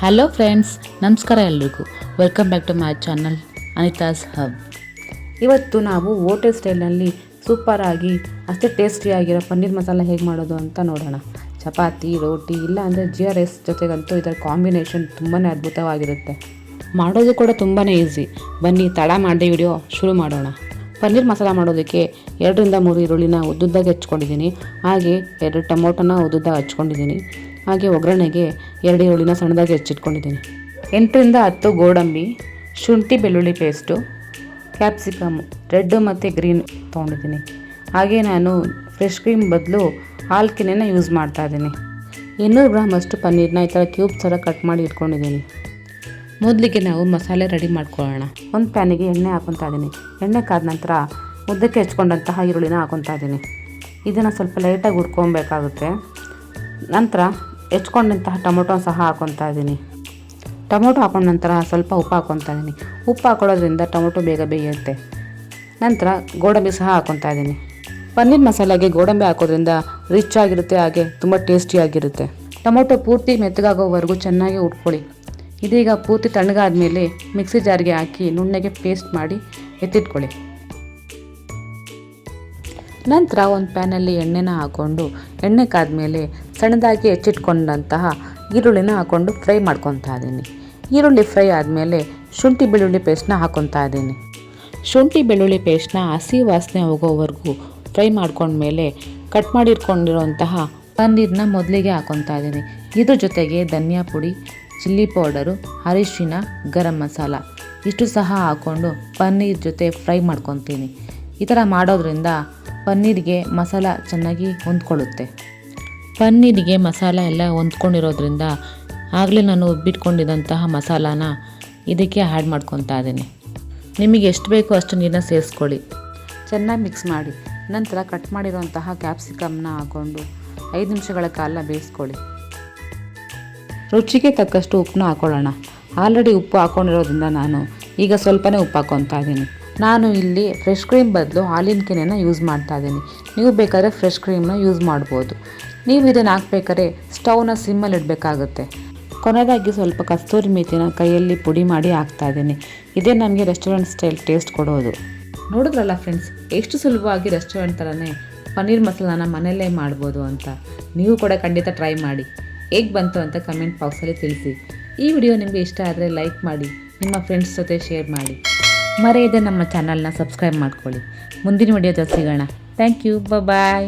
Hello friends, ನಮಸ್ಕಾರ ಎಲ್ರಿಗೂ. Welcome back to my channel Anitha's hub. ಇವತ್ತು ನಾವು ಹೋಟೆಲ್ ಸ್ಟೈಲ್ನಲ್ಲಿ ಸೂಪರಾಗಿ ಅಷ್ಟೇ ಟೇಸ್ಟಿಯಾಗಿರೋ ಪನ್ನೀರ್ ಮಸಾಲ ಹೇಗೆ ಮಾಡೋದು ಅಂತ ನೋಡೋಣ. ಚಪಾತಿ, ರೋಟಿ ಇಲ್ಲ ಅಂದರೆ ಜೀರಾ ರೈಸ್ ಜೊತೆಗಂತೂ ಇದರ ಕಾಂಬಿನೇಷನ್ ತುಂಬಾ ಅದ್ಭುತವಾಗಿರುತ್ತೆ. ಮಾಡೋದು ಕೂಡ ತುಂಬಾ ಈಸಿ. ಬನ್ನಿ ತಡ ಮಾಡದೆ ವಿಡಿಯೋ ಶುರು ಮಾಡೋಣ. ಪನ್ನೀರ್ ಮಸಾಲ ಮಾಡೋದಕ್ಕೆ 2 ರಿಂದ 3 ಈರುಳ್ಳಿನ ಉದ್ದುದ್ದಾಗಿ ಹಚ್ಕೊಂಡಿದ್ದೀನಿ. ಹಾಗೆ 2 ಟೊಮೊಟೊನ ಉದ್ದುದ್ದಾಗಿ ಹಚ್ಕೊಂಡಿದ್ದೀನಿ. ಹಾಗೆ ಒಗ್ಗರಣೆಗೆ 2 ಈರುಳ್ಳಿನ ಸಣ್ಣದಾಗಿ ಹೆಚ್ಚಿಟ್ಕೊಂಡಿದ್ದೀನಿ. 8 ರಿಂದ 10 ಗೋಡಂಬಿ, ಶುಂಠಿ ಬೆಳ್ಳುಳ್ಳಿ ಪೇಸ್ಟು, ಕ್ಯಾಪ್ಸಿಕಮ್ ರೆಡ್ ಮತ್ತು ಗ್ರೀನ್ ತೊಗೊಂಡಿದ್ದೀನಿ. ಹಾಗೆ ನಾನು ಫ್ರೆಶ್ ಕ್ರೀಮ್ ಬದಲು ಹಾಲ್ಕಿನ ಯೂಸ್ ಮಾಡ್ತಾ ಇದ್ದೀನಿ. 200 ಗ್ರಾಮ್ ಅಷ್ಟು ಪನ್ನೀರ್ನ ಈ ಥರ ಕ್ಯೂಬ್ಸ್ ಥರ ಕಟ್ ಮಾಡಿ ಇಟ್ಕೊಂಡಿದ್ದೀನಿ. ಮೊದಲಿಗೆ ನಾವು ಮಸಾಲೆ ರೆಡಿ ಮಾಡ್ಕೊಳ್ಳೋಣ. ಒಂದು ಪ್ಯಾನಿಗೆ ಎಣ್ಣೆ ಹಾಕೊತಾ ಇದ್ದೀನಿ. ಎಣ್ಣೆ ಕಾದ ನಂತರ ಉದ್ದಕ್ಕೆ ಹೆಚ್ಕೊಂಡಂತಹ ಈರುಳ್ಳಿನ ಹಾಕೊತಾ ಇದ್ದೀನಿ. ಇದನ್ನು ಸ್ವಲ್ಪ ಲೈಟಾಗಿ ಹುರ್ಕೊಬೇಕಾಗುತ್ತೆ. ನಂತರ ಹೆಚ್ಕೊಂಡಂತಹ ಟೊಮೊಟೊ ಸಹ ಹಾಕೊತಾ ಇದ್ದೀನಿ. ಟೊಮೊಟೊ ಹಾಕೊಂಡ ನಂತರ ಸ್ವಲ್ಪ ಉಪ್ಪು ಹಾಕೊತಾ ಇದ್ದೀನಿ. ಉಪ್ಪು ಹಾಕೊಳ್ಳೋದ್ರಿಂದ ಟೊಮೊಟೊ ಬೇಗ ಬೇಯುತ್ತೆ. ನಂತರ ಗೋಡಂಬಿ ಸಹ ಹಾಕೊತಾ ಇದ್ದೀನಿ. ಪನ್ನೀರ್ ಮಸಾಲೆಗೆ ಗೋಡಂಬಿ ಹಾಕೋದ್ರಿಂದ ರಿಚ್ ಆಗಿರುತ್ತೆ, ಹಾಗೆ ತುಂಬ ಟೇಸ್ಟಿಯಾಗಿರುತ್ತೆ. ಟೊಮೊಟೊ ಪೂರ್ತಿ ಮೆತ್ತಗಾಗೋವರೆಗೂ ಚೆನ್ನಾಗಿ ಉಟ್ಕೊಳ್ಳಿ. ಇದೀಗ ಪೂರ್ತಿ ತಣ್ಣಗಾದ್ಮೇಲೆ ಮಿಕ್ಸಿ ಜಾರ್ಗೆ ಹಾಕಿ ನುಣ್ಣಗೆ ಪೇಸ್ಟ್ ಮಾಡಿ ಎತ್ತಿಟ್ಕೊಳ್ಳಿ. ನಂತರ ಒಂದು ಪ್ಯಾನಲ್ಲಿ ಎಣ್ಣೆನ ಹಾಕ್ಕೊಂಡು ಎಣ್ಣೆ ಕಾದ್ಮೇಲೆ ಸಣ್ಣದಾಗಿ ಹೆಚ್ಚಿಟ್ಕೊಂಡಂತಹ ಈರುಳ್ಳಿನ ಹಾಕ್ಕೊಂಡು ಫ್ರೈ ಮಾಡ್ಕೊತಾ ಇದ್ದೀನಿ. ಈರುಳ್ಳಿ ಫ್ರೈ ಆದಮೇಲೆ ಶುಂಠಿ ಬೆಳ್ಳುಳ್ಳಿ ಪೇಸ್ಟ್ನ ಹಾಕ್ಕೊತಾ ಇದ್ದೀನಿ. ಶುಂಠಿ ಬೆಳ್ಳುಳ್ಳಿ ಪೇಸ್ಟ್ನ ಹಸಿ ವಾಸನೆ ಹೋಗೋವರೆಗೂ ಫ್ರೈ ಮಾಡ್ಕೊಂಡ್ಮೇಲೆ ಕಟ್ ಮಾಡಿಟ್ಕೊಂಡಿರೋಂತಹ ಪನ್ನೀರನ್ನ ಮೊದಲಿಗೆ ಹಾಕ್ಕೊತಾ ಇದ್ದೀನಿ. ಇದ್ರ ಜೊತೆಗೆ ಧನಿಯಾ ಪುಡಿ, ಚಿಲ್ಲಿ ಪೌಡರು, ಅರಿಶಿನ, ಗರಂ ಮಸಾಲ ಇಷ್ಟು ಸಹ ಹಾಕ್ಕೊಂಡು ಪನ್ನೀರ್ ಜೊತೆ ಫ್ರೈ ಮಾಡ್ಕೊತೀನಿ. ಈ ಥರ ಮಾಡೋದ್ರಿಂದ ಪನ್ನೀರಿಗೆ ಮಸಾಲ ಚೆನ್ನಾಗಿ ಹೊಂದ್ಕೊಳ್ಳುತ್ತೆ. ಪನ್ನೀರಿಗೆ ಮಸಾಲ ಎಲ್ಲ ಹೊಂದ್ಕೊಂಡಿರೋದ್ರಿಂದ ಆಗಲೇ ನಾನು ರುಬ್ಬಿಟ್ಕೊಂಡಿದ್ದಂತಹ ಮಸಾಲಾನ ಇದಕ್ಕೆ ಆ್ಯಡ್ ಮಾಡ್ಕೊತಾ ಇದ್ದೀನಿ. ನಿಮಗೆ ಎಷ್ಟು ಬೇಕೋ ಅಷ್ಟು ನೀರನ್ನ ಸೇರಿಸ್ಕೊಳ್ಳಿ. ಚೆನ್ನಾಗಿ ಮಿಕ್ಸ್ ಮಾಡಿ ನಂತರ ಕಟ್ ಮಾಡಿರೋಂತಹ ಕ್ಯಾಪ್ಸಿಕಮ್ನ ಹಾಕ್ಕೊಂಡು 5 ನಿಮಿಷಗಳ ಕಾಲ ಬೇಯಿಸ್ಕೊಳ್ಳಿ. ರುಚಿಗೆ ತಕ್ಕಷ್ಟು ಉಪ್ಪನ್ನ ಹಾಕ್ಕೊಳ್ಳೋಣ. ಆಲ್ರೆಡಿ ಉಪ್ಪು ಹಾಕ್ಕೊಂಡಿರೋದ್ರಿಂದ ನಾನು ಈಗ ಸ್ವಲ್ಪನೇ ಉಪ್ಪು ಹಾಕ್ಕೊತಾ ಇದ್ದೀನಿ. ನಾನು ಇಲ್ಲಿ ಫ್ರೆಶ್ ಕ್ರೀಮ್ ಬದಲು ಹಾಲಿನ ಕೆನೆನ ಯೂಸ್ ಮಾಡ್ತಾ ಇದ್ದೀನಿ. ನೀವು ಬೇಕಾದ್ರೆ ಫ್ರೆಶ್ ಕ್ರೀಮ್ನ ಯೂಸ್ ಮಾಡ್ಬೋದು. ನೀವು ಇದನ್ನು ಹಾಕ್ಬೇಕಾದ್ರೆ ಸ್ಟವ್ನ ಸಿಮ್ಮಲ್ಲಿ ಇಡಬೇಕಾಗುತ್ತೆ. ಕೊನೆಯದಾಗಿ ಸ್ವಲ್ಪ ಕಸ್ತೂರಿ ಮೇಥಿನ ಕೈಯಲ್ಲಿ ಪುಡಿ ಮಾಡಿ ಹಾಕ್ತಾ ಇದ್ದೀನಿ. ಇದೇ ನಮಗೆ ರೆಸ್ಟೋರೆಂಟ್ ಸ್ಟೈಲ್ ಟೇಸ್ಟ್ ಕೊಡೋದು. ನೋಡಿದ್ರಲ್ಲ ಫ್ರೆಂಡ್ಸ್, ಎಷ್ಟು ಸುಲಭವಾಗಿ ರೆಸ್ಟೋರೆಂಟ್ ಥರನೇ ಪನ್ನೀರ್ ಮಸಾಲಾನ ಮನೆಯಲ್ಲೇ ಮಾಡ್ಬೋದು ಅಂತ. ನೀವು ಕೂಡ ಖಂಡಿತ ಟ್ರೈ ಮಾಡಿ. ಹೇಗೆ ಬಂತು ಅಂತ ಕಮೆಂಟ್ ಬಾಕ್ಸಲ್ಲಿ ತಿಳಿಸಿ. ಈ ವಿಡಿಯೋ ನಿಮಗೆ ಇಷ್ಟ ಆದರೆ ಲೈಕ್ ಮಾಡಿ, ನಿಮ್ಮ ಫ್ರೆಂಡ್ಸ್ ಜೊತೆ ಶೇರ್ ಮಾಡಿ. ಮರೆಯದೆ ನಮ್ಮ ಚಾನಲ್ನ ಸಬ್ಸ್ಕ್ರೈಬ್ ಮಾಡ್ಕೊಳ್ಳಿ. ಮುಂದಿನ ವಿಡಿಯೋದಲ್ಲಿ ಸಿಗೋಣ. Thank you. ಬಾಯ್.